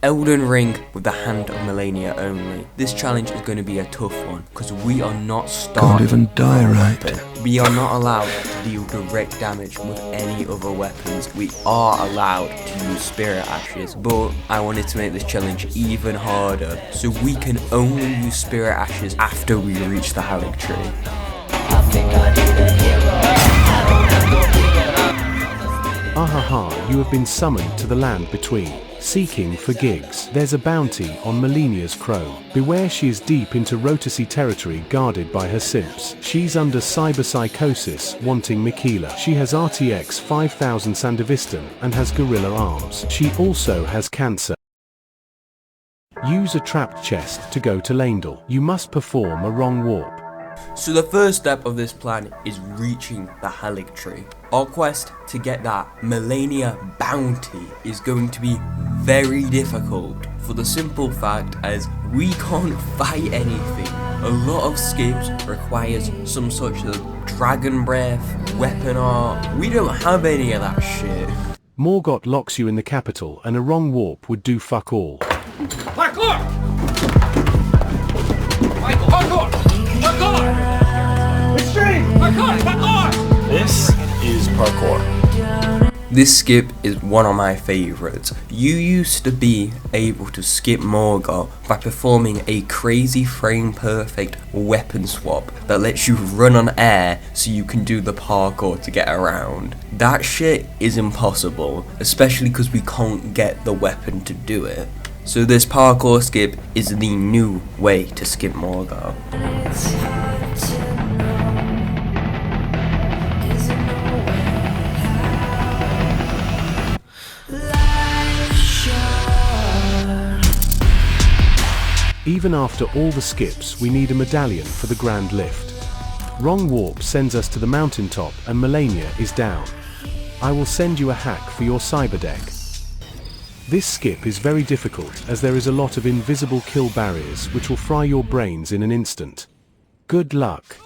Elden Ring with the hand of Malenia only. This challenge is going to be a tough one because we are not starting. Can't even die right. Weapon. We are not allowed to deal direct damage with any other weapons. We are allowed to use spirit ashes, but I wanted to make this challenge even harder, so we can only use spirit ashes after we reach the Halleck tree. Ahaha, you have been summoned to the land between. Seeking for gigs. There's a bounty on Malenia's crow. Beware, she is deep into Rotasy territory guarded by her simps. She's under cyberpsychosis, wanting Mikila. She has RTX 5000 Sandevistan and has gorilla arms. She also has cancer. Use a trapped chest to go to Landel. You must perform a wrong warp. So the first step of this plan is reaching the Halleck tree. Our quest to get that Malenia bounty is going to be very difficult for the simple fact as we can't fight anything. A lot of skips requires some sort of dragon breath, weapon art. We don't have any of that shit. Morgott locks you in the capital and a wrong warp would do fuck all. Parkour! Parkour! Parkour! Extreme! Parkour! Parkour! This is parkour. This skip is one of my favourites. You used to be able to skip Morgott by performing a crazy frame perfect weapon swap that lets you run on air so you can do the parkour to get around. That shit is impossible, especially because we can't get the weapon to do it. So this parkour skip is the new way to skip Morgott. Even after all the skips, we need a medallion for the grand lift. Wrong warp sends us to the mountaintop and Malenia is down. I will send you a hack for your cyber deck. This skip is very difficult as there is a lot of invisible kill barriers which will fry your brains in an instant. Good luck.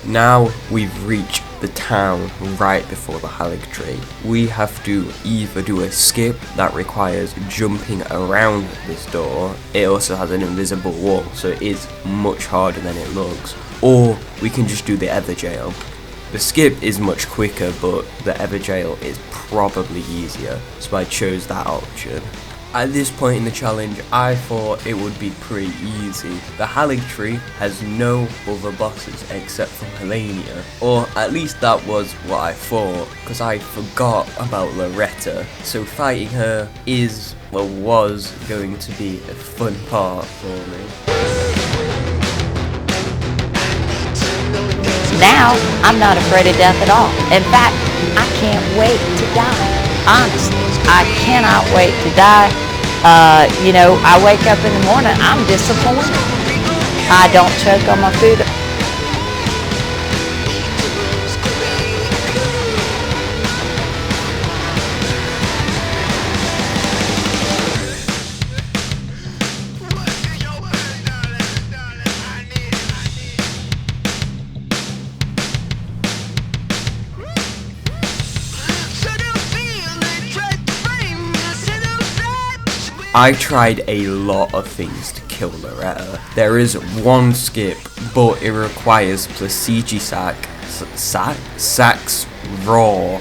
Now we've reached the town right before the Halleck tree. We have to either do a skip that requires jumping around this door. It also has an invisible wall, so it is much harder than it looks. Or we can just do the Everjail. The skip is much quicker, but the Everjail is probably easier, so I chose that option. At this point in the challenge, I thought it would be pretty easy. The Halleck tree has no other bosses except for Malenia, or at least that was what I thought, because I forgot about Loretta, so fighting her is, well, was going to be a fun part for me. Now, I'm not afraid of death at all. In fact, I can't wait to die. Honestly, I cannot wait to die. I wake up in the morning, I'm disappointed. I don't choke on my food. I tried a lot of things to kill Loretta. There is one skip, but it requires Placigi Sack's Raw.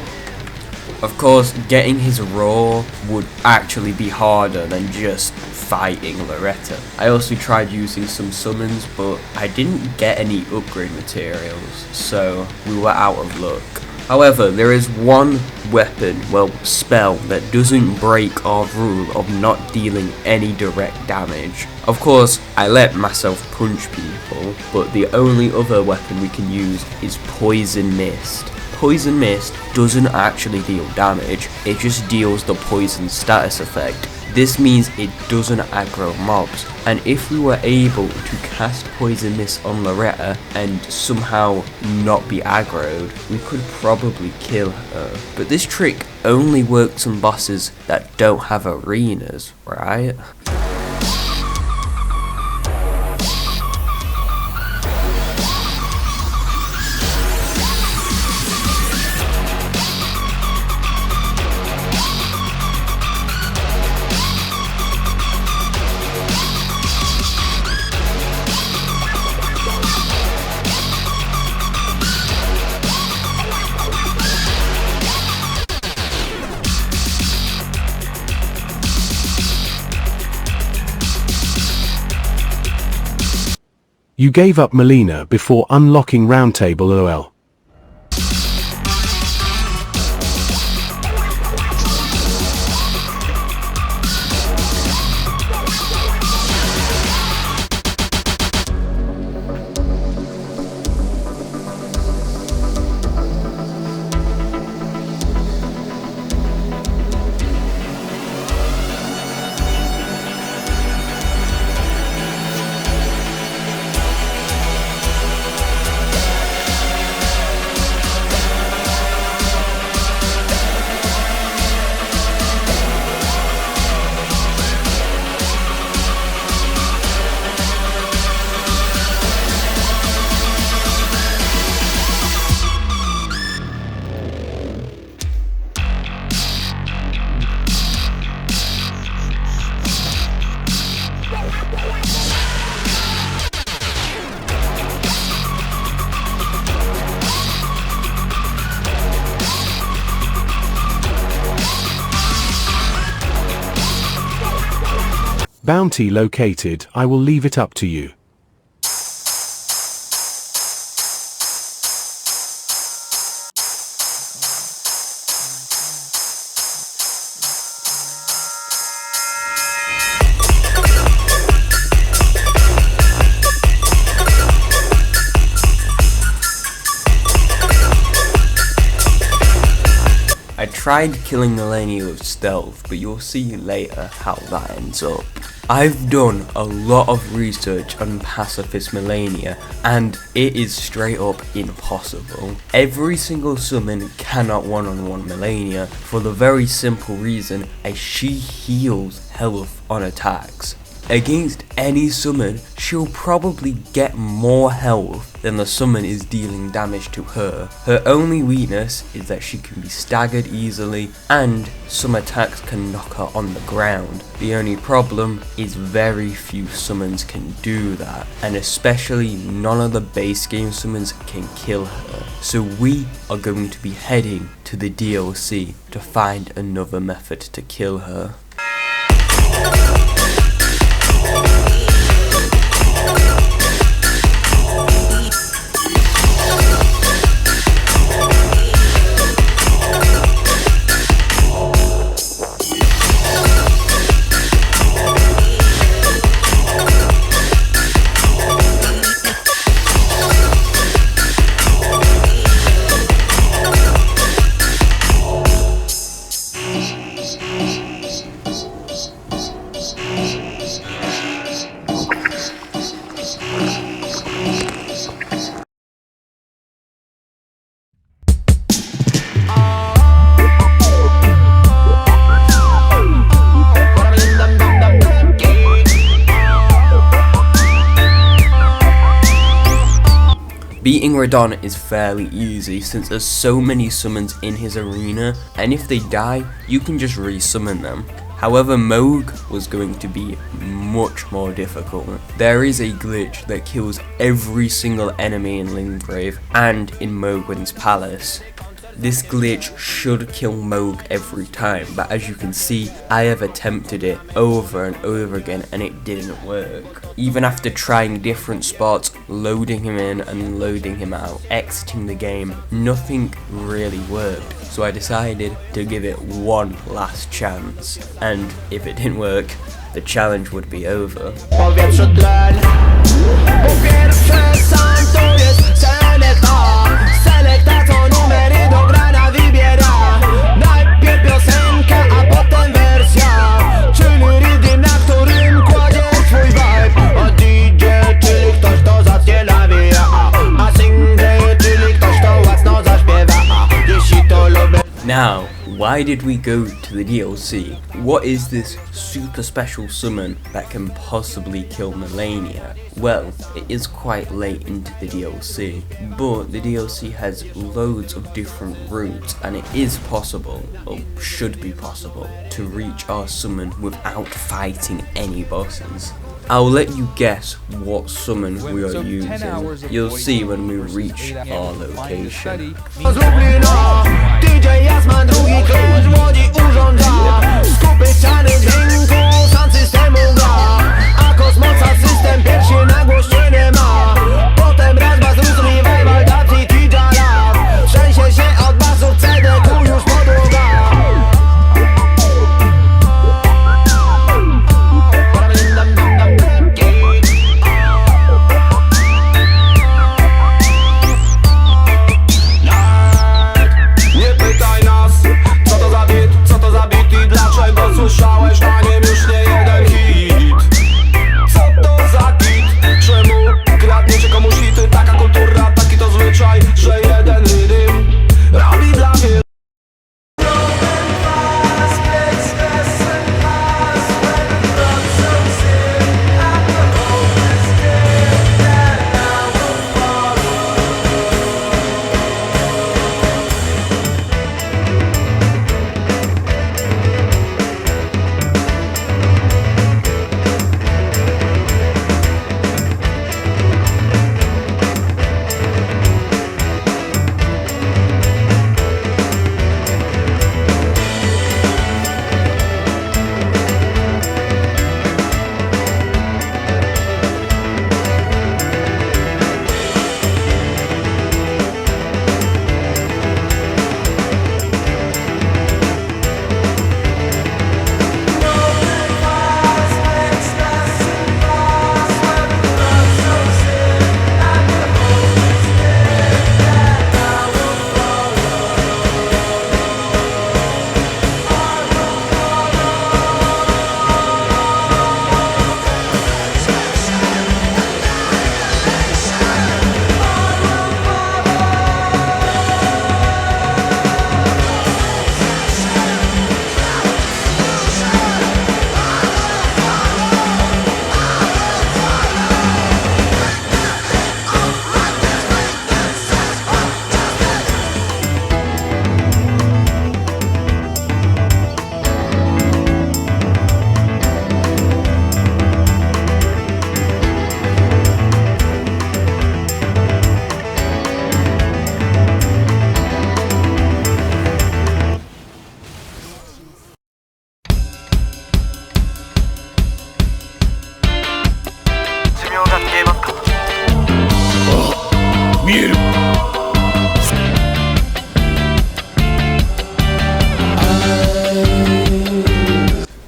Of course, getting his Raw would actually be harder than just fighting Loretta. I also tried using some summons, but I didn't get any upgrade materials, so we were out of luck. However, there is one weapon, well, spell, that doesn't break our rule of not dealing any direct damage. Of course, I let myself punch people, but the only other weapon we can use is Poison Mist. Poison Mist doesn't actually deal damage, it just deals the poison status effect. This means it doesn't aggro mobs, and if we were able to cast Poison Mist on Loretta and somehow not be aggroed, we could probably kill her. But this trick only works on bosses that don't have arenas, right? You gave up Malenia before unlocking Roundtable LOL. Bounty located. I will leave it up to you. I tried killing Malenia with stealth, but you'll see later how that ends up. I've done a lot of research on pacifist Malenia, and it is straight up impossible. Every single summon cannot one-on-one Malenia, for the very simple reason as she heals health on attacks. Against any summon, she'll probably get more health than the summon is dealing damage to her. Her only weakness is that she can be staggered easily, and some attacks can knock her on the ground. The only problem is very few summons can do that, and especially none of the base game summons can kill her. So we are going to be heading to the DLC to find another method to kill her. Beating Radon is fairly easy since there's so many summons in his arena, and if they die, you can just resummon them. However, Moog was going to be much more difficult. There is a glitch that kills every single enemy in Limgrave and in Mogwyn's Palace. This glitch should kill Moog every time, but as you can see, I have attempted it over and over again and it didn't work. Even after trying different spots, loading him in and loading him out, exiting the game, nothing really worked. So I decided to give it one last chance, and if it didn't work, the challenge would be over. Now, why did we go to the DLC? What is this super special summon that can possibly kill Malenia? Well, it is quite late into the DLC, but the DLC has loads of different routes and it is possible, or should be possible, to reach our summon without fighting any bosses. I'll let you guess what summon we are using. You'll see when we reach our location.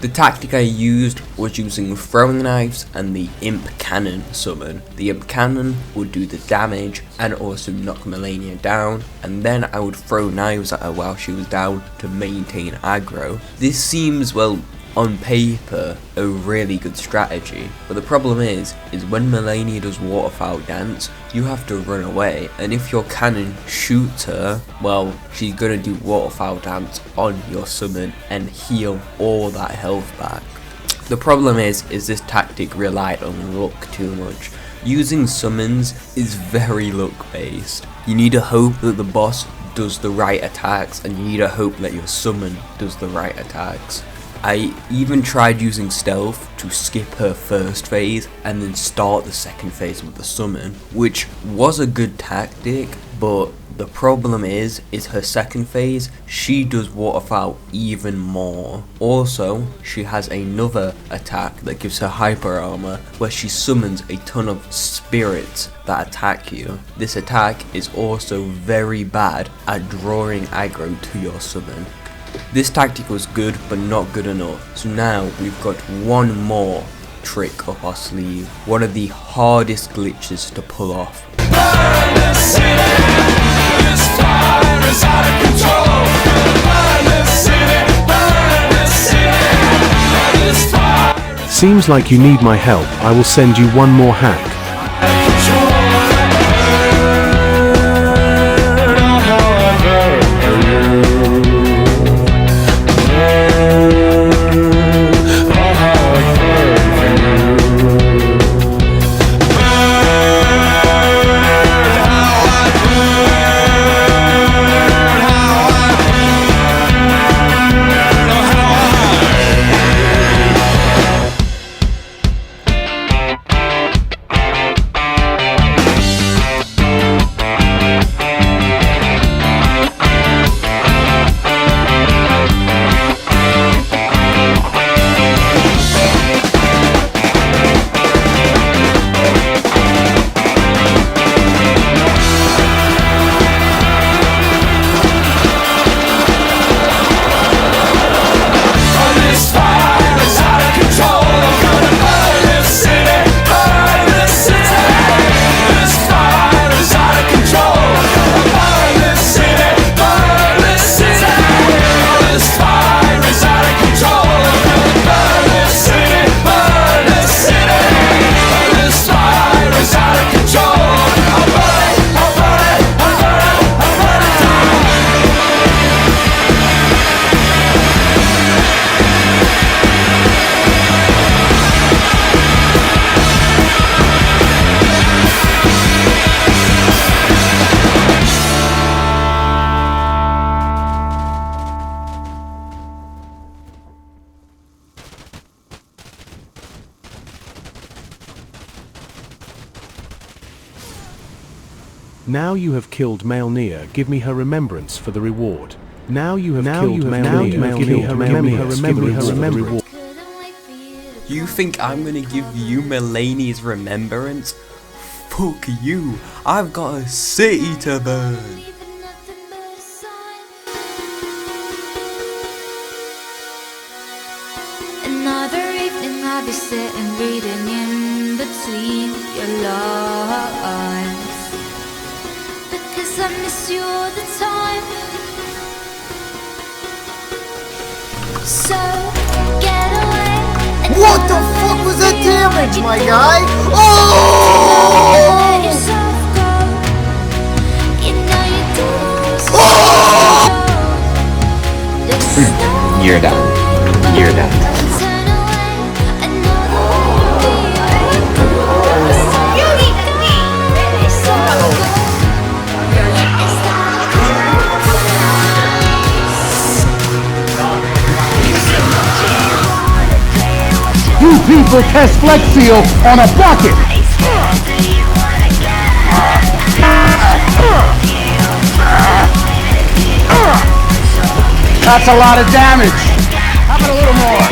The tactic I used was using throwing knives and the imp cannon summon. The imp cannon would do the damage and also knock Malenia down, and then I would throw knives at her while she was down to maintain aggro. This seems, well, on paper, a really good strategy, but the problem is when Malenia does waterfowl dance, you have to run away, and if your cannon shoots her, well, she's gonna do waterfowl dance on your summon and heal all that health back. The problem is this tactic relied on luck too much. Using summons is very luck based. You need to hope that the boss does the right attacks, and you need to hope that your summon does the right attacks. I even tried using stealth to skip her first phase and then start the second phase with the summon, which was a good tactic, but The problem is her second phase, she does waterfowl even more. Also, she has another attack that gives her hyper armor, where she summons a ton of spirits that attack you. This attack is also very bad at drawing aggro to your summon. This tactic was good, but not good enough. So now we've got one more trick up our sleeve. One of the hardest glitches to pull off. Seems like you need my help. I will send you one more hack. Now you have killed Malenia, give me her remembrance for the reward. Now you have killed Malenia, give me her remembrance for the reward. You think I'm gonna give you Malenia's remembrance? Fuck you, I've got a city to burn. Another evening I'll be sitting reading in between your lines, because I miss you all the time. So get away. What the fuck was that damage, my guy? Oh! Let yourself go. You know you do. Oh! You're done. You're done. You people test Flex Seal on a bucket! That's a lot of damage! How about a little more?